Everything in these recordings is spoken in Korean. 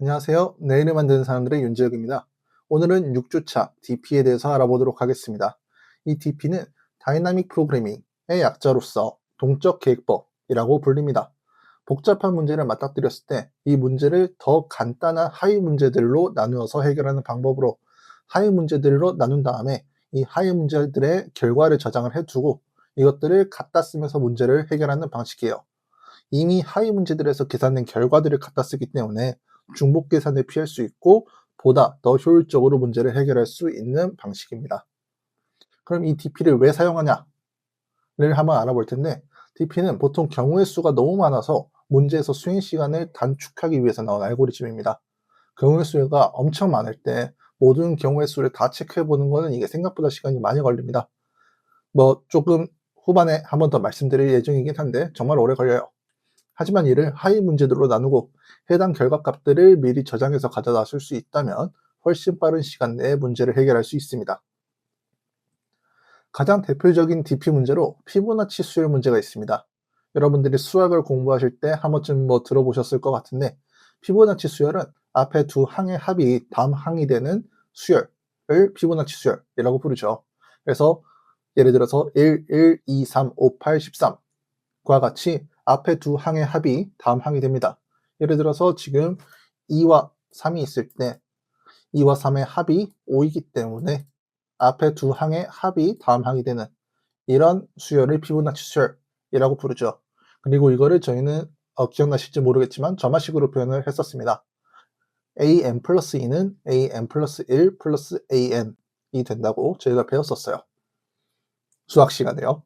안녕하세요. 내일을 만드는 사람들의 윤재혁입니다. 오늘은 6주차 DP에 대해서 알아보도록 하겠습니다. 이 DP는 다이나믹 프로그래밍의 약자로서 동적 계획법이라고 불립니다. 복잡한 문제를 맞닥뜨렸을 때 이 문제를 더 간단한 하위 문제들로 나누어서 해결하는 방법으로 하위 문제들로 나눈 다음에 이 하위 문제들의 결과를 저장을 해두고 이것들을 갖다 쓰면서 문제를 해결하는 방식이에요. 이미 하위 문제들에서 계산된 결과들을 갖다 쓰기 때문에 중복 계산을 피할 수 있고 보다 더 효율적으로 문제를 해결할 수 있는 방식입니다. 그럼 이 DP를 왜 사용하냐를 한번 알아볼 텐데, DP는 보통 경우의 수가 너무 많아서 문제에서 수행 시간을 단축하기 위해서 나온 알고리즘입니다. 경우의 수가 엄청 많을 때 모든 경우의 수를 다 체크해 보는 것은 이게 생각보다 시간이 많이 걸립니다. 조금 후반에 한번 더 말씀드릴 예정이긴 한데 정말 오래 걸려요. 하지만 이를 하위 문제들로 나누고 해당 결과값들을 미리 저장해서 가져다 쓸 수 있다면 훨씬 빠른 시간 내에 문제를 해결할 수 있습니다. 가장 대표적인 DP 문제로 피보나치 수열 문제가 있습니다. 여러분들이 수학을 공부하실 때 한 번쯤 들어보셨을 것 같은데, 피보나치 수열은 앞에 두 항의 합이 다음 항이 되는 수열을 피보나치 수열이라고 부르죠. 그래서 예를 들어서 1, 1, 2, 3, 5, 8, 13과 같이 앞에 두 항의 합이 다음 항이 됩니다. 예를 들어서 지금 2와 3이 있을 때 2와 3의 합이 5이기 때문에 앞에 두 항의 합이 다음 항이 되는 이런 수열을 피보나치 수열이라고 부르죠. 그리고 이거를 저희는 기억나실지 모르겠지만 점화식으로 표현을 했었습니다. an 플러스 2는 an 플러스 1 플러스 an이 된다고 저희가 배웠었어요. 수학 시간에요.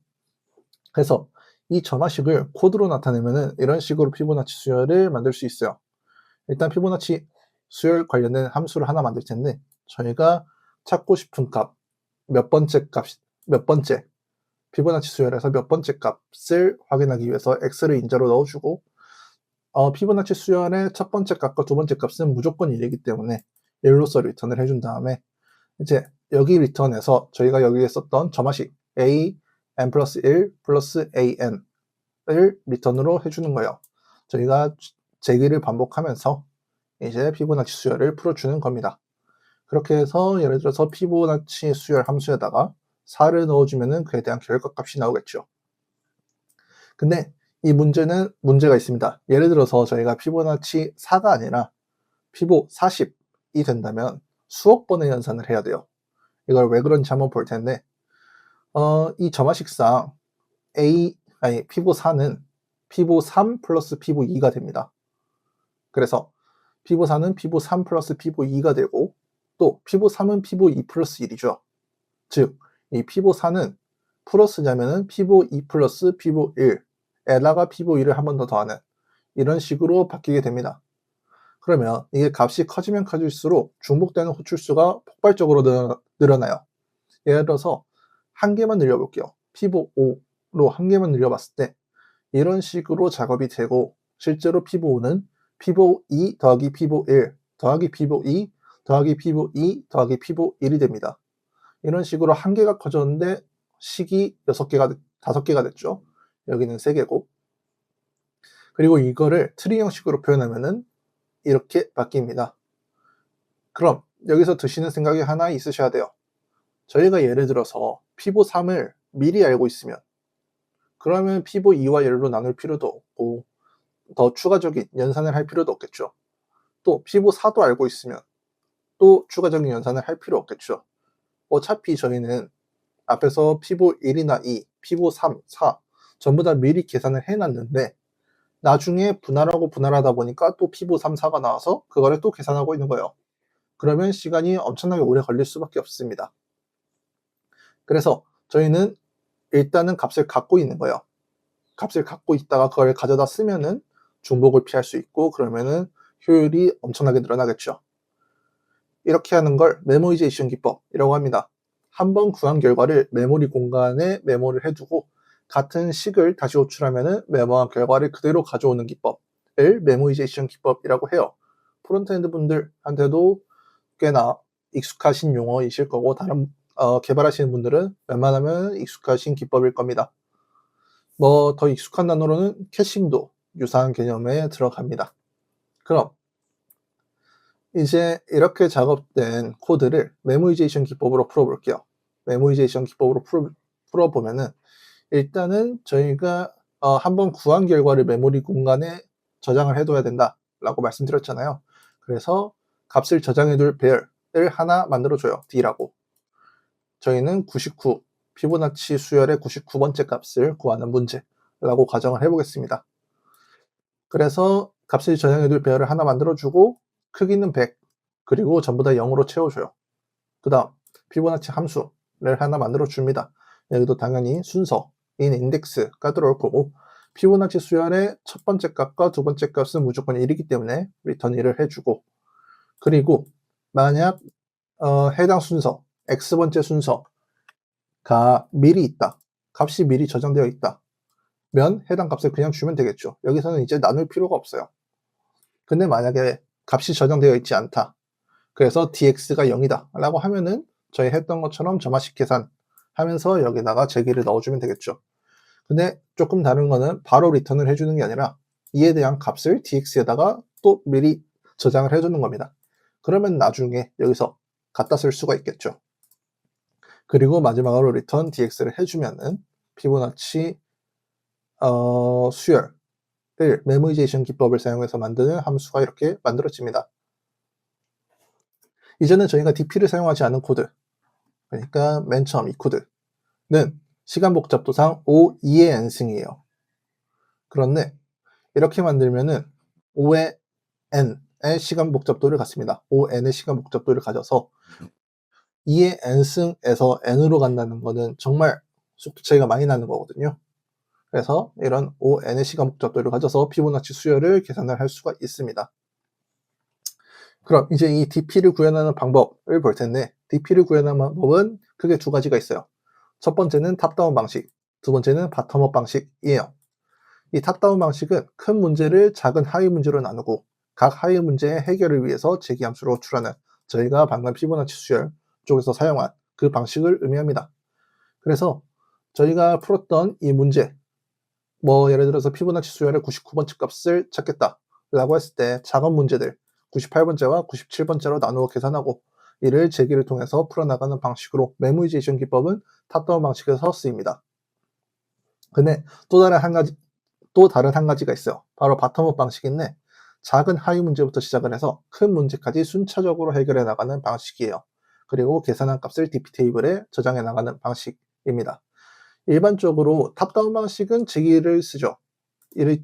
그래서 이 점화식을 코드로 나타내면은 이런 식으로 피보나치 수열을 만들 수 있어요. 일단 피보나치 수열 관련된 함수를 하나 만들 텐데, 저희가 찾고 싶은 값, 몇 번째, 피보나치 수열에서 몇 번째 값을 확인하기 위해서 x를 인자로 넣어주고, 피보나치 수열의 첫 번째 값과 두 번째 값은 무조건 1이기 때문에 1로서 리턴을 해준 다음에 이제 여기 리턴에서 저희가 여기에 썼던 점화식 a n 플러스 1 플러스 an을 리턴으로 해주는 거예요. 저희가 재기를 반복하면서 이제 피보나치 수열을 풀어주는 겁니다. 그렇게 해서 예를 들어서 피보나치 수열 함수에다가 4를 넣어주면은 그에 대한 결과값이 나오겠죠. 근데 이 문제는 문제가 있습니다. 예를 들어서 저희가 피보나치 4가 아니라 피보 40이 된다면 수억 번의 연산을 해야 돼요. 이걸 왜 그런지 한번 볼 텐데, 이 점화식상 피보 4는 피보 3 플러스 피보 2가 됩니다. 그래서 피보 4는 피보 3 플러스 피보 2가 되고, 또 피보 3은 피보 2 플러스 1이죠. 즉, 이 피보 4는 플러스냐면은 피보 2 플러스 피보 1, 에다가 피보 2를 한 번 더 더하는 이런 식으로 바뀌게 됩니다. 그러면 이게 값이 커지면 커질수록 중복되는 호출수가 폭발적으로 늘어나요. 예를 들어서 한 개만 늘려볼게요. 피보 5로 한 개만 늘려봤을 때 이런 식으로 작업이 되고, 실제로 피보 5는 피보 2 더하기 피보 1 더하기 피보 2 더하기 피보 2 더하기 피보 1이 됩니다. 이런 식으로 한 개가 커졌는데 식이 6개가, 5개가 됐죠. 여기는 3개고. 그리고 이거를 트리 형식으로 표현하면은 이렇게 바뀝니다. 그럼 여기서 드시는 생각이 하나 있으셔야 돼요. 저희가 예를 들어서 피보 3을 미리 알고 있으면 그러면 피보 2와 1로 나눌 필요도 없고 더 추가적인 연산을 할 필요도 없겠죠. 또 피보 4도 알고 있으면 또 추가적인 연산을 할 필요 없겠죠. 어차피 저희는 앞에서 피보 1이나 2, 피보 3, 4 전부 다 미리 계산을 해놨는데 나중에 분할하고 분할하다 보니까 또 피보 3, 4가 나와서 그거를 또 계산하고 있는 거예요. 그러면 시간이 엄청나게 오래 걸릴 수밖에 없습니다. 그래서 저희는 일단은 값을 갖고 있는 거예요. 값을 갖고 있다가 그걸 가져다 쓰면은 중복을 피할 수 있고 그러면은 효율이 엄청나게 늘어나겠죠. 이렇게 하는 걸 메모이제이션 기법이라고 합니다. 한번 구한 결과를 메모리 공간에 메모를 해두고 같은 식을 다시 호출하면은 메모한 결과를 그대로 가져오는 기법을 메모이제이션 기법이라고 해요. 프론트엔드 분들한테도 꽤나 익숙하신 용어이실 거고, 다른 개발하시는 분들은 웬만하면 익숙하신 기법일 겁니다. 더 익숙한 단어로는 캐싱도 유사한 개념에 들어갑니다. 그럼 이제 이렇게 작업된 코드를 메모이제이션 기법으로 풀어볼게요. 메모이제이션 기법으로 풀어보면은 일단은 저희가 한번 구한 결과를 메모리 공간에 저장을 해둬야 된다라고 말씀드렸잖아요. 그래서 값을 저장해둘 배열을 하나 만들어줘요. D라고. 저희는 99, 피보나치 수열의 99번째 값을 구하는 문제라고 가정을 해보겠습니다. 그래서 값을 저장해둘 배열을 하나 만들어주고 크기는 100, 그리고 전부 다 0으로 채워줘요. 그 다음 피보나치 함수를 하나 만들어줍니다. 여기도 당연히 순서인 인덱스가 들어올 거고 피보나치 수열의 첫 번째 값과 두 번째 값은 무조건 1이기 때문에 리턴 1을 해주고, 그리고 만약 해당 순서, x번째 순서가 미리 있다, 값이 미리 저장되어 있다 면 해당 값을 그냥 주면 되겠죠. 여기서는 이제 나눌 필요가 없어요. 근데 만약에 값이 저장되어 있지 않다, 그래서 dx가 0이다 라고 하면은 저희 했던 것처럼 점화식 계산하면서 여기다가 제기를 넣어주면 되겠죠. 근데 조금 다른 거는 바로 리턴을 해주는 게 아니라 이에 대한 값을 dx에다가 또 미리 저장을 해주는 겁니다. 그러면 나중에 여기서 갖다 쓸 수가 있겠죠. 그리고 마지막으로 리턴 dx를 해주면은 피보나치 수열을 메모이제이션 기법을 사용해서 만드는 함수가 이렇게 만들어집니다. 이제는 저희가 dp를 사용하지 않은 코드, 그러니까 맨 처음 이 코드는 시간 복잡도상 5,2의 n승이에요. 그런데 이렇게 만들면은 5의 n의 시간 복잡도를 갖습니다. 5n의 시간 복잡도를 가져서 2의 n승에서 n으로 간다는 거는 정말 속도 차이가 많이 나는 거거든요. 그래서 이런 5n의 시간 복잡도를 가져서 피보나치 수열을 계산을 할 수가 있습니다. 그럼 이제 이 dp를 구현하는 방법을 볼 텐데, dp를 구현하는 방법은 크게 두 가지가 있어요. 첫 번째는 탑다운 방식, 두 번째는 바텀업 방식이에요. 이 탑다운 방식은 큰 문제를 작은 하위 문제로 나누고 각 하위 문제의 해결을 위해서 제기함수를 호출하는, 저희가 방금 피보나치 수열 쪽에서 사용한 그 방식을 의미합니다. 그래서 저희가 풀었던 이 문제, 예를 들어서 피보나치 수열의 99번째 값을 찾겠다 라고 했을 때 작은 문제들 98번째와 97번째로 나누어 계산하고 이를 제기를 통해서 풀어나가는 방식으로 메모이제이션 기법은 탑다운 방식에서 쓰입니다. 근데 또 다른 한 가지가 있어요. 바로 바텀업 방식인데 작은 하위 문제부터 시작을 해서 큰 문제까지 순차적으로 해결해 나가는 방식이에요. 그리고 계산한 값을 dp 테이블에 저장해 나가는 방식입니다. 일반적으로 탑다운 방식은 제기를 쓰죠.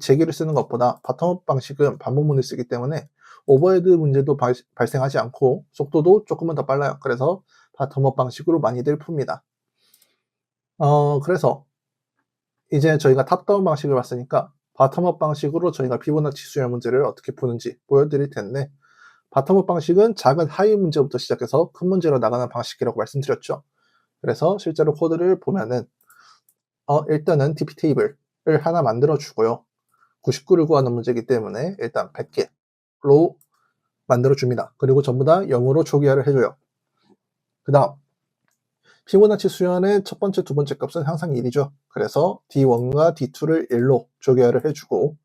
제기를 쓰는 것보다 바텀업 방식은 반복문을 쓰기 때문에 오버헤드 문제도 발생하지 않고 속도도 조금은 더 빨라요. 그래서 바텀업 방식으로 많이들 풉니다. 그래서 이제 저희가 탑다운 방식을 봤으니까 바텀업 방식으로 저희가 피보나치 수열 문제를 어떻게 푸는지 보여드릴 텐데, 바텀업 방식은 작은 하위 문제부터 시작해서 큰 문제로 나가는 방식이라고 말씀드렸죠. 그래서 실제로 코드를 보면은 일단은 dp 테이블을 하나 만들어 주고요. 99를 구하는 문제이기 때문에 일단 100개로 만들어 줍니다. 그리고 전부 다 0으로 초기화를 해줘요. 그 다음 피보나치 수열의 첫 번째, 두 번째 값은 항상 1이죠. 그래서 D1과 D2를 1로 초기화를 해주고,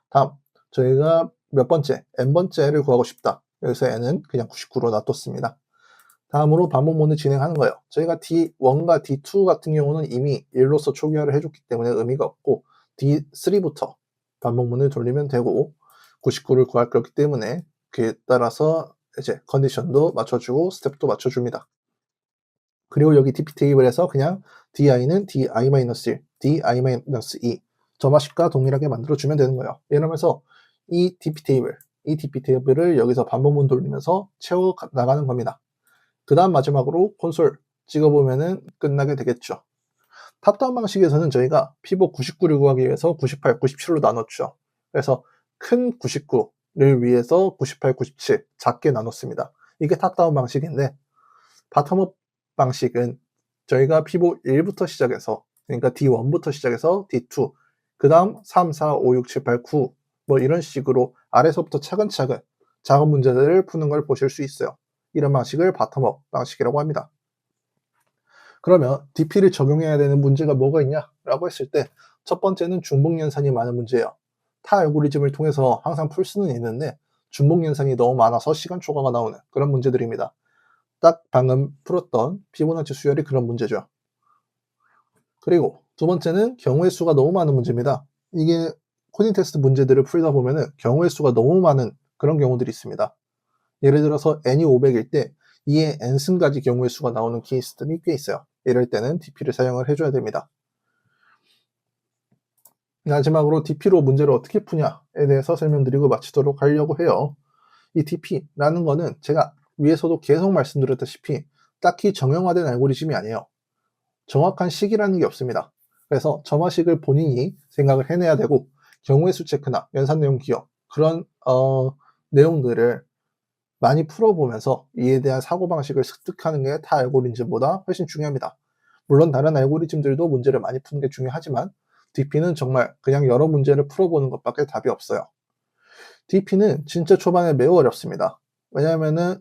다음 저희가 몇 번째, n번째를 구하고 싶다. 여기서 n은 그냥 99로 놔뒀습니다. 다음으로 반복문을 진행하는 거예요. 저희가 D1과 D2 같은 경우는 이미 1로서 초기화를 해줬기 때문에 의미가 없고 D3부터 반복문을 돌리면 되고 99를 구할 거기 때문에 그에 따라서 이제 컨디션도 맞춰주고 스텝도 맞춰줍니다. 그리고 여기 dp 테이블에서 그냥 di는 di-1, di-2 점화식과 동일하게 만들어주면 되는 거예요. 이러면서 이 dp 테이블을 여기서 반복문 돌리면서 채워 나가는 겁니다. 그 다음 마지막으로 콘솔 찍어보면은 끝나게 되겠죠. 탑다운 방식에서는 저희가 피보 99를 구하기 위해서 98, 97로 나눴죠. 그래서 큰 99를 위해서 98, 97 작게 나눴습니다. 이게 탑다운 방식인데, 바텀업 방식은 저희가 피보 1부터 시작해서, 그러니까 D1부터 시작해서 D2, 그 다음 3, 4, 5, 6, 7, 8, 9 이런 식으로 아래서부터 차근차근 작은 문제들을 푸는 걸 보실 수 있어요. 이런 방식을 바텀업 방식이라고 합니다. 그러면 dp를 적용해야 되는 문제가 뭐가 있냐라고 했을 때 첫 번째는 중복 연산이 많은 문제예요. 타 알고리즘을 통해서 항상 풀 수는 있는데 중복 연산이 너무 많아서 시간 초과가 나오는 그런 문제들입니다. 딱 방금 풀었던 피보나치 수열이 그런 문제죠. 그리고 두 번째는 경우의 수가 너무 많은 문제입니다. 이게 코딩 테스트 문제들을 풀다 보면은 경우의 수가 너무 많은 그런 경우들이 있습니다. 예를 들어서 n이 500일 때 2의 n승까지 경우의 수가 나오는 케이스들이 꽤 있어요. 이럴 때는 DP를 사용을 해줘야 됩니다. 마지막으로 DP로 문제를 어떻게 푸냐에 대해서 설명드리고 마치도록 하려고 해요. 이 DP라는 거는 제가 위에서도 계속 말씀드렸다시피 딱히 정형화된 알고리즘이 아니에요. 정확한 식이라는 게 없습니다. 그래서 점화식을 본인이 생각을 해내야 되고 경우의 수 체크나 연산 내용 기억 그런 내용들을 많이 풀어보면서 이에 대한 사고방식을 습득하는 게 타 알고리즘보다 훨씬 중요합니다. 물론 다른 알고리즘들도 문제를 많이 푸는 게 중요하지만 DP는 정말 그냥 여러 문제를 풀어보는 것밖에 답이 없어요. DP는 진짜 초반에 매우 어렵습니다. 왜냐하면은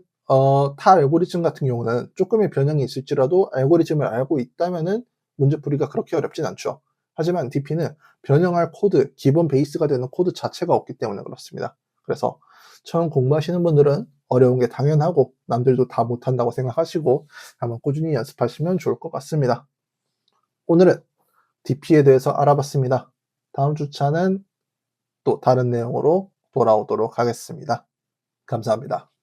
타 알고리즘 같은 경우는 조금의 변형이 있을지라도 알고리즘을 알고 있다면은 문제풀이가 그렇게 어렵진 않죠. 하지만 DP는 변형할 코드, 기본 베이스가 되는 코드 자체가 없기 때문에 그렇습니다. 그래서 처음 공부하시는 분들은 어려운 게 당연하고 남들도 다 못한다고 생각하시고 한번 꾸준히 연습하시면 좋을 것 같습니다. 오늘은 DP에 대해서 알아봤습니다. 다음 주차는 또 다른 내용으로 돌아오도록 하겠습니다. 감사합니다.